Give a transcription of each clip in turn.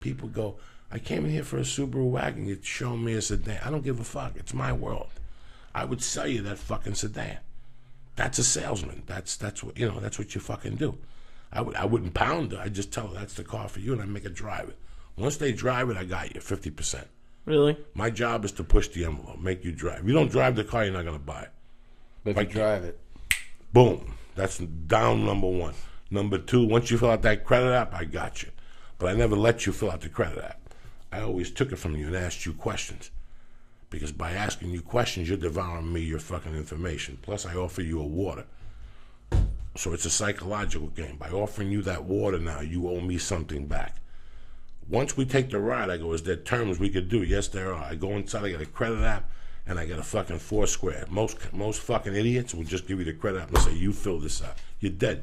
People go, I came in here for a Subaru wagon. You're showing me a sedan. I don't give a fuck. It's my world. I would sell you that fucking sedan. That's a salesman. That's what that's what you fucking do. I wouldn't pound her. I'd just tell her that's the car for you, and I make her drive it. Once they drive it, I got you 50%. Really? My job is to push the envelope, make you drive. If you don't drive the car, you're not gonna buy it. But if you drive it, boom. That's down number one. Number two, once you fill out that credit app, I got you. But I never let you fill out the credit app. I always took it from you and asked you questions. Because by asking you questions, you're devouring me your fucking information. Plus, I offer you a water. So it's a psychological game. By offering you that water now, you owe me something back. Once we take the ride, I go, is there terms we could do? Yes, there are. I go inside, I get a credit app, and I get a fucking Foursquare. Most fucking idiots will just give you the credit app and say, you fill this out. You're dead.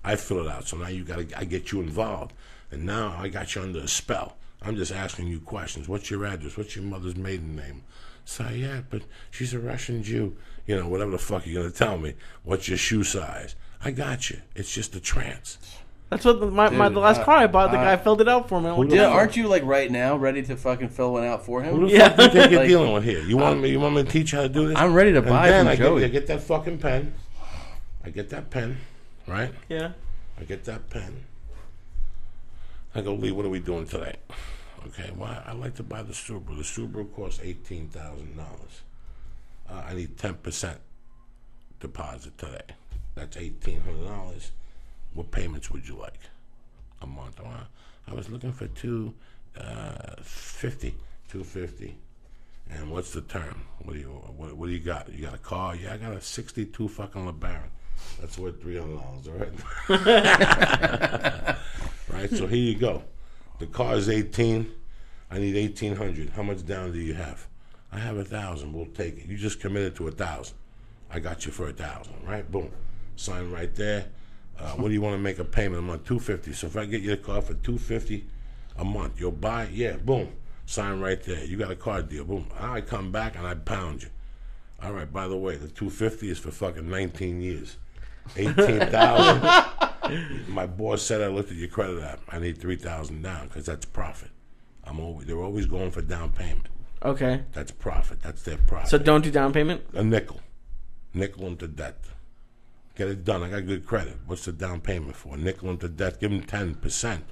I fill it out. So now I get you involved. And now I got you under a spell. I'm just asking you questions. What's your address? What's your mother's maiden name? Syatt, but she's a Russian Jew. Whatever the fuck you're going to tell me. What's your shoe size? I got you. It's just a trance. That's what the last car I bought, the guy filled it out for me. Aren't you like right now ready to fucking fill one out for him? Who the fuck do you think you're dealing with here? You want me to teach you how to do this? I'm ready to buy from Joey. I get that fucking pen. I get that pen, right? Yeah. I get that pen. I go, Lee, what are we doing today? Okay, well, I'd like to buy the Subaru. The Subaru costs $18,000. I need 10% deposit today. That's $1,800. What payments would you like a month? I was looking for $250. And what's the term? What do you got? You got a car? Yeah, I got a '62 fucking LeBaron. That's worth $300, all right? Right. So here you go. The car is 18. I need 1,800. How much down do you have? I have 1,000. We'll take it. You just committed to 1,000. I got you for 1,000. Right. Boom. Sign right there. What do you want to make a payment a month? $250. So if I get you a car for $250 a month, you'll buy it? Yeah. Boom. Sign right there. You got a car deal. Boom. I come back and I pound you. All right. By the way, the $250 is for fucking 19 years. 18,000. My boss said I looked at your credit app. I need 3,000 down because that's profit. They're always going for down payment. Okay. That's profit. That's their profit. So don't do down payment? A nickel into debt. Get it done. I got good credit. What's the down payment for? Nickel into debt. Give them 10%,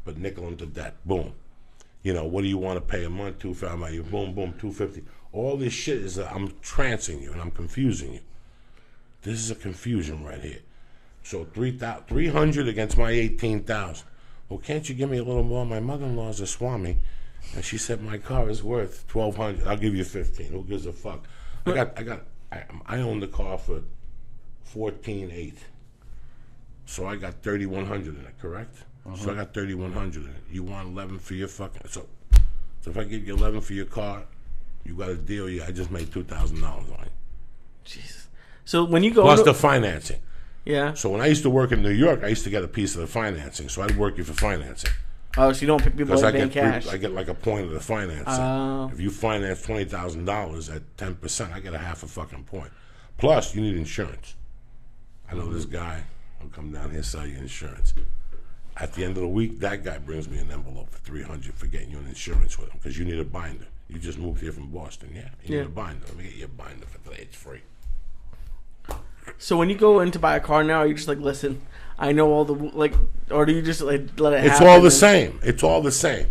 but nickel into debt. Boom. What do you want to pay a month? $250. Boom, boom, $250. All this shit is I'm trancing you and I'm confusing you. This is a confusion right here. So $300 against my 18,000. Well, can't you give me a little more? My mother-in-law's a Swami, and she said my car is worth $1,200. I'll give you $15. Who gives a fuck? I own the car for $14,800. So I got $3,100 in it, correct? So I got $3,100 in it. You want $11 for your fucking so if I give you $11 for your car, you got a deal. Yeah, I just made $2,000 on it. Jesus. So when you go plus the financing. Yeah. So when I used to work in New York, I used to get a piece of the financing. So I'd work you for financing. Oh, so you don't pick people in cash? I get like a point of the financing. If you finance $20,000 at 10%, I get a half a fucking point. Plus, you need insurance. I know this guy. I'll come down here and sell you insurance. At the end of the week, that guy brings me an envelope for $300 for getting you an insurance with him because you need a binder. You just moved here from Boston, yeah? You need a binder. Let me get you a binder for today. It's free. So when you go in to buy a car now, are you just like, listen, I know all the, or do you just let it happen? It's all the same. It's all the same.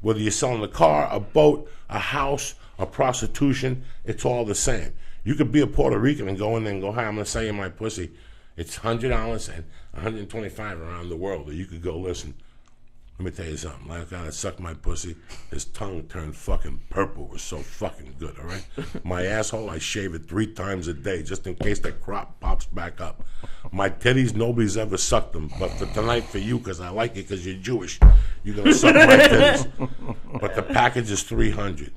Whether you're selling a car, a boat, a house, a prostitution, it's all the same. You could be a Puerto Rican and go in there and go, hi, I'm going to sell you my pussy. It's $100 and $125 around the world. Or you could go, listen, let me tell you something. Like guy that sucked my pussy, his tongue turned fucking purple. It was so fucking good, all right? My asshole, I shave it 3 times a day just in case that crop pops back up. My titties, nobody's ever sucked them. But for tonight, for you, because I like it because you're Jewish, you're going to suck my titties. But the package is $300.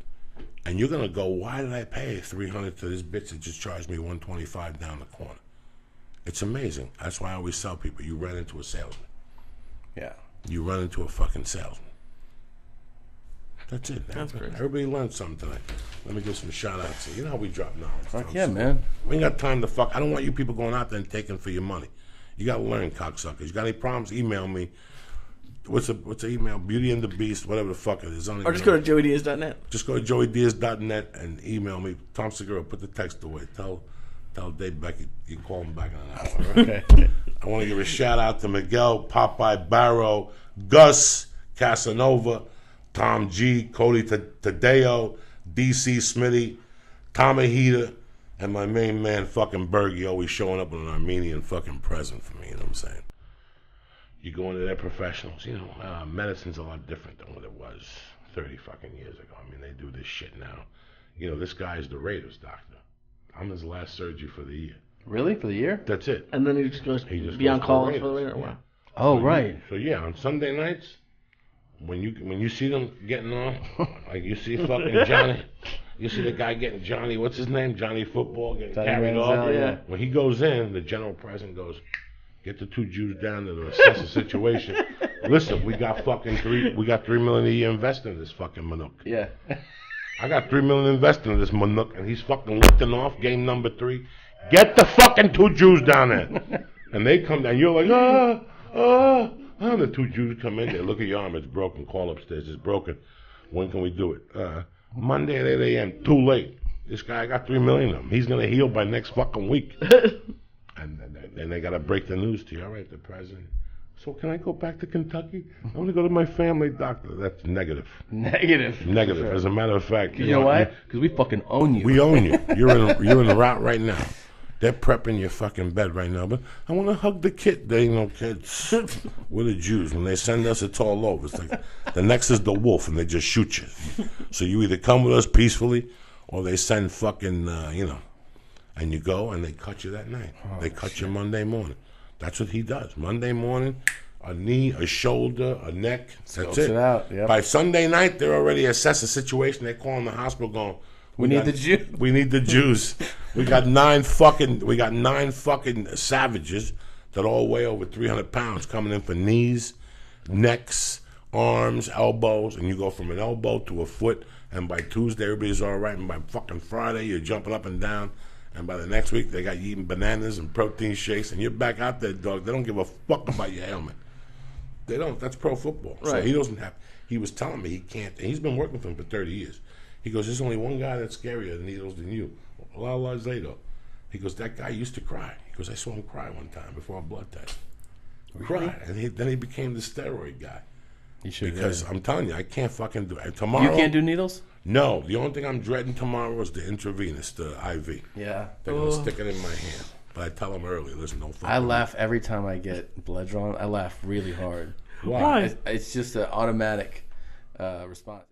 And you're going to go, why did I pay $300 to this bitch that just charged me $125 down the corner? It's amazing. That's why I always tell people, you run into a salesman. Yeah. You run into a fucking salesman. That's it. That's great. Everybody learned something tonight. Let me give some shout outs. You know how we drop knowledge. Fuck yeah, man. We ain't got time to fuck. I don't want you people going out there and taking for your money. You got to learn, cocksuckers. You got any problems, email me. what's the email? Beauty and the Beast, whatever the fuck it is. Or just go to joeydiaz.net. Just go to joeydiaz.net and email me. Tom Segura, put the text away. Tell Dave Beckett you call him back in an hour. Right? Okay. I want to give a shout out to Miguel, Popeye Barrow, Gus Casanova, Tom G, Cody Tadeo, DC Smitty, Tamahita, and my main man fucking Bergie, always showing up with an Armenian fucking present for me. You know what I'm saying? You go into their professionals. You know, medicine's a lot different than what it was 30 fucking years ago. I mean, they do this shit now. You know, this guy's the Raiders doctor. I'm his last surgery for the year. Really? For the year? That's it. And then he just goes be on call for the Raiders. Yeah. Wow. Oh, right. So yeah, on Sunday nights, when you see them getting on, like you see fucking Johnny, you see the guy getting Johnny, what's his name? Johnny Football getting carried off. Yeah. When he goes in, the general president goes, get the two Jews down there to assess the situation. Listen, we got $3 million a year invested in this fucking Manook. Yeah. I got $3 million invested in this Manook, and he's fucking lifting off game number 3. Get the fucking two Jews down there. And they come down, you're like, and the two Jews come in, they look at your arm, it's broken, call upstairs, it's broken. When can we do it? Monday at 8 a.m., too late. This guy got $3 million of them. He's going to heal by next fucking week. And then they got to break the news to you. All right, the president. So can I go back to Kentucky? I want to go to my family doctor. That's negative. Negative. Negative. As a matter of fact. You know why? Because we fucking own you. We own you. You're in the route right now. They're prepping your fucking bed right now. But I want to hug the kid. They kids. We're the Jews. When they send us, it's all over. It's like the next is the wolf, and they just shoot you. So you either come with us peacefully, or they send fucking, and you go, and they cut you that night. They cut you Monday morning. That's what he does. Monday morning, a knee, a shoulder, a neck. That's it. Out, yep. By Sunday night, they're already assessed the situation. They're calling the hospital going, we need the Jews. We need the Jews. We got nine fucking savages that all weigh over 300 pounds coming in for knees, necks, arms, elbows, and you go from an elbow to a foot, and by Tuesday, everybody's all right, and by fucking Friday, you're jumping up and down. And by the next week, they got you eating bananas and protein shakes, and you're back out there, dog. They don't give a fuck about your ailment. They don't. That's pro football. Right. So he doesn't have. He was telling me he can't. And he's been working with him for 30 years. He goes, there's only one guy that's scarier than needles than you. A lot of lies later. He goes, that guy used to cry. He goes, I saw him cry one time before a blood test. Really? Cry. And then he became the steroid guy. You should. Because I'm telling you, I can't fucking do it. Tomorrow. You can't do needles? No, the only thing I'm dreading tomorrow is the intravenous, the IV. Yeah. They're going to stick it in my hand. But I tell them early, listen, don't fucking I laugh every time I get blood drawn. I laugh really hard. Why? It's just an automatic response.